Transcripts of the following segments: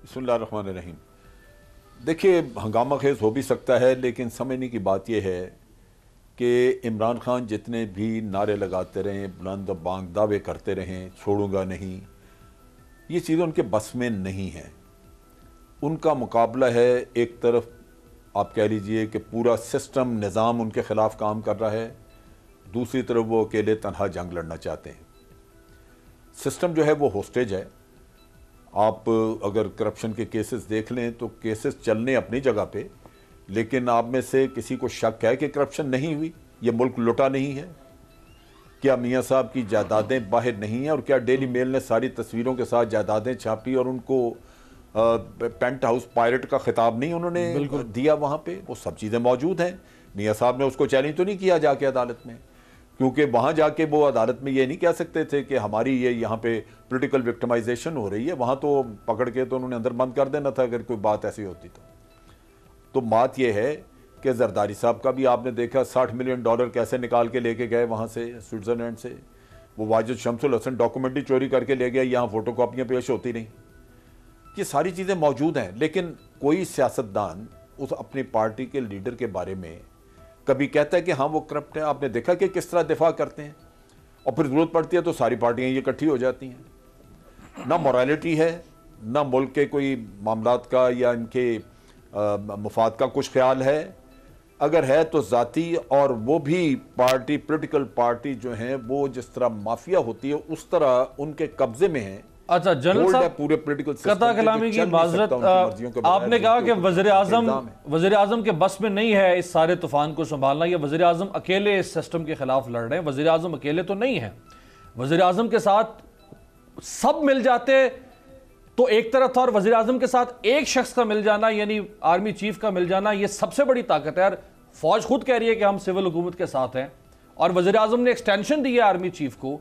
بسم اللہ الرحمن الرحیم۔ دیکھیے ہنگامہ خیز ہو بھی سکتا ہے، لیکن سمجھنے کی بات یہ ہے کہ عمران خان جتنے بھی نعرے لگاتے رہیں، بلند و بانگ دعوے کرتے رہیں چھوڑوں گا نہیں، یہ چیزیں ان کے بس میں نہیں ہیں۔ ان کا مقابلہ ہے، ایک طرف آپ کہہ لیجئے کہ پورا سسٹم نظام ان کے خلاف کام کر رہا ہے، دوسری طرف وہ اکیلے تنہا جنگ لڑنا چاہتے ہیں۔ سسٹم جو ہے وہ ہوسٹیج ہے۔ آپ اگر کرپشن کے کیسز دیکھ لیں تو کیسز چلنے اپنی جگہ پہ، لیکن آپ میں سے کسی کو شک ہے کہ کرپشن نہیں ہوئی، یہ ملک لٹا نہیں ہے؟ کیا میاں صاحب کی جائیدادیں باہر نہیں ہیں؟ اور کیا ڈیلی میل نے ساری تصویروں کے ساتھ جائیدادیں چھاپی اور ان کو پینٹ ہاؤس پائرٹ کا خطاب نہیں انہوں نے دیا وہاں پہ؟ وہ سب چیزیں موجود ہیں۔ میاں صاحب نے اس کو چیلنج تو نہیں کیا جا کے عدالت میں، کیونکہ وہاں جا کے وہ عدالت میں یہ نہیں کہہ سکتے تھے کہ ہماری یہ یہاں پہ پولیٹیکل وکٹمائزیشن ہو رہی ہے، وہاں تو پکڑ کے تو انہوں نے اندر بند کر دینا تھا اگر کوئی بات ایسی ہوتی تو بات یہ ہے کہ زرداری صاحب کا بھی آپ نے دیکھا $60 ملین کیسے نکال کے لے کے گئے وہاں سے سوئٹزرلینڈ سے۔ وہ واجد شمس الحسن ڈاکومنٹری چوری کر کے لے گیا، یہاں فوٹو کاپیاں پیش ہوتی نہیں۔ یہ ساری چیزیں موجود ہیں، لیکن کوئی سیاستدان اس اپنی پارٹی کے لیڈر کے بارے میں کبھی کہتا ہے کہ ہاں وہ کرپٹ ہے؟ آپ نے دیکھا کہ کس طرح دفاع کرتے ہیں، اور پھر ضرورت پڑتی ہے تو ساری پارٹیاں یہ اکٹھی ہو جاتی ہیں۔ نہ موریلٹی ہے، نہ ملک کے کوئی معاملات کا یا ان کے مفاد کا کچھ خیال ہے، اگر ہے تو ذاتی، اور وہ بھی پارٹی پولیٹیکل پارٹی جو ہیں وہ جس طرح مافیا ہوتی ہے اس طرح ان کے قبضے میں ہیں۔ اچھا جنرل صاحب، پورے پولیٹیکل قطع کلامی کی معذرت، آپ نے کہا کہ وزیر اعظم کے بس میں نہیں ہے اس سارے طوفان کو سنبھالنا، یہ وزیر اعظم اکیلے اس سسٹم کے خلاف لڑ رہے ہیں۔ وزیر اعظم اکیلے تو نہیں ہیں، وزیر اعظم کے ساتھ سب مل جاتے تو ایک طرح تھا، اور وزیر اعظم کے ساتھ ایک شخص کا مل جانا یعنی آرمی چیف کا مل جانا، یہ سب سے بڑی طاقت ہے۔ فوج خود کہہ رہی ہے کہ ہم سول حکومت کے ساتھ ہیں، اور وزیر اعظم نے ایکسٹینشن دی ہے آرمی چیف کو۔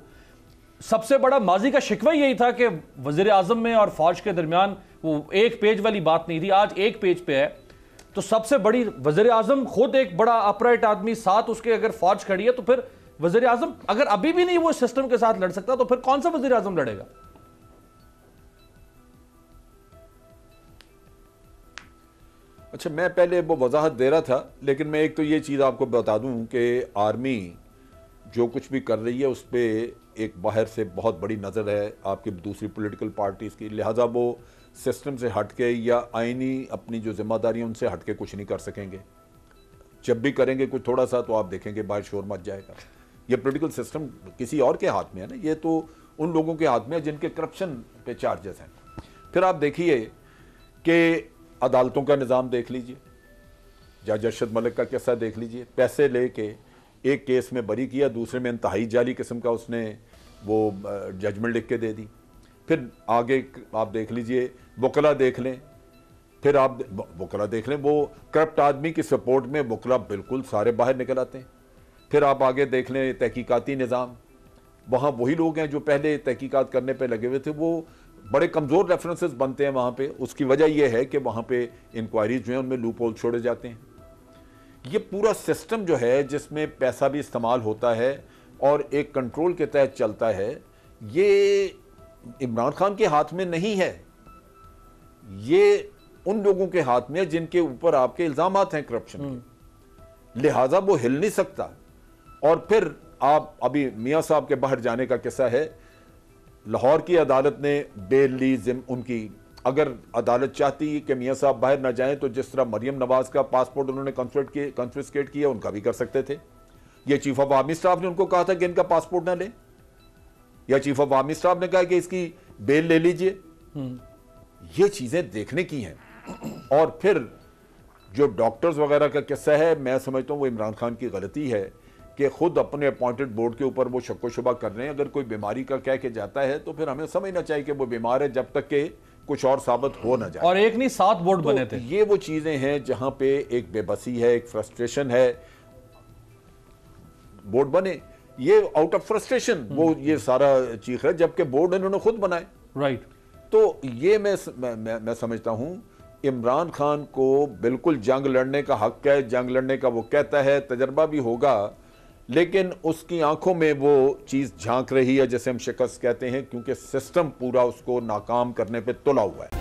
سب سے بڑا ماضی کا شکوہ یہی تھا کہ وزیر اعظم میں اور فوج کے درمیان وہ ایک پیج والی بات نہیں تھی، آج ایک پیج پہ ہے۔ تو سب سے بڑی وزیر اعظم خود ایک بڑا اپرائٹ آدمی، ساتھ اس کے اگر فوج کھڑی ہے، تو پھر وزیر اعظم اگر ابھی بھی نہیں وہ سسٹم کے ساتھ لڑ سکتا تو پھر کون سا وزیر اعظم لڑے گا؟ اچھا، میں پہلے وہ وضاحت دے رہا تھا، لیکن میں ایک تو یہ چیز آپ کو بتا دوں کہ آرمی جو کچھ بھی کر رہی ہے اس پہ ایک باہر سے بہت بڑی نظر ہے آپ کی دوسری پولیٹیکل پارٹیز کی، لہٰذا وہ سسٹم سے ہٹ کے یا آئینی اپنی جو ذمہ داری ہیں ان سے ہٹ کے کچھ نہیں کر سکیں گے۔ جب بھی کریں گے کچھ تھوڑا سا تو آپ دیکھیں گے باہر شور مچ جائے گا۔ یہ پولیٹیکل سسٹم کسی اور کے ہاتھ میں ہے نا، یہ تو ان لوگوں کے ہاتھ میں ہے جن کے کرپشن پہ چارجز ہیں۔ پھر آپ دیکھیے کہ عدالتوں کا نظام دیکھ لیجئے، جج ارشد ملک کا قصہ دیکھ لیجئے، پیسے لے کے ایک کیس میں بری کیا، دوسرے میں انتہائی جعلی قسم کا اس نے وہ ججمنٹ لکھ کے دے دی۔ پھر آگے آپ دیکھ لیجئے، وکلا دیکھ لیں، پھر آپ وکلا دیکھ لیں، وہ کرپٹ آدمی کی سپورٹ میں وکلا بالکل سارے باہر نکل آتے ہیں۔ پھر آپ آگے دیکھ لیں تحقیقاتی نظام، وہاں وہی لوگ ہیں جو پہلے تحقیقات کرنے پہ لگے ہوئے تھے، وہ بڑے کمزور ریفرنسز بنتے ہیں وہاں پہ۔ اس کی وجہ یہ ہے کہ وہاں پہ انکوائریز جو ہیں ان میں لوپ ہول چھوڑے جاتے ہیں۔ یہ پورا سسٹم جو ہے جس میں پیسہ بھی استعمال ہوتا ہے اور ایک کنٹرول کے تحت چلتا ہے، یہ عمران خان کے ہاتھ میں نہیں ہے، یہ ان لوگوں کے ہاتھ میں جن کے اوپر آپ کے الزامات ہیں کرپشن کے، لہٰذا وہ ہل نہیں سکتا۔ اور پھر آپ ابھی میاں صاحب کے باہر جانے کا قصہ ہے، لاہور کی عدالت نے بیل لی ان کی۔ اگر عدالت چاہتی کہ میاں صاحب باہر نہ جائیں تو جس طرح مریم نواز کا پاسپورٹ انہوں نے کنفسکیٹ کیا ان کا بھی کر سکتے تھے۔ یہ چیف آف آرمی سٹاف نے ان کو کہا تھا کہ ان کا پاسپورٹ نہ لیں، یا چیف آف آرمی سٹاف نے کہا کہ اس کی بیل لے لیجئے۔ یہ چیزیں دیکھنے کی ہیں۔ اور پھر جو ڈاکٹرز وغیرہ کا قصہ ہے، میں سمجھتا ہوں وہ عمران خان کی غلطی ہے کہ خود اپنے اپوائنٹڈ بورڈ کے اوپر وہ شک و شبہ کر رہے ہیں۔ اگر کوئی بیماری کا کہہ کے جاتا ہے تو پھر ہمیں سمجھنا چاہیے کہ وہ بیمار ہے جب تک کہ کچھ اور ثابت ہو نہ جائے۔ اور ایک نہیں 7 بورڈ بنے تھے۔ یہ وہ چیزیں ہیں جہاں پہ ایک بے بسی ہے، ایک فرسٹریشن ہے۔ بورڈ بنے یہ آؤٹ آف فرسٹریشن، وہ یہ سارا چیخ ہے، جبکہ بورڈ انہوں نے خود بنائے۔ رائٹ۔ تو یہ میں سمجھتا ہوں عمران خان کو بالکل جنگ لڑنے کا حق ہے، جنگ لڑنے کا وہ کہتا ہے، تجربہ بھی ہوگا، لیکن اس کی آنکھوں میں وہ چیز جھانک رہی ہے جیسے ہم شکست کہتے ہیں، کیونکہ سسٹم پورا اس کو ناکام کرنے پہ تلا ہوا ہے۔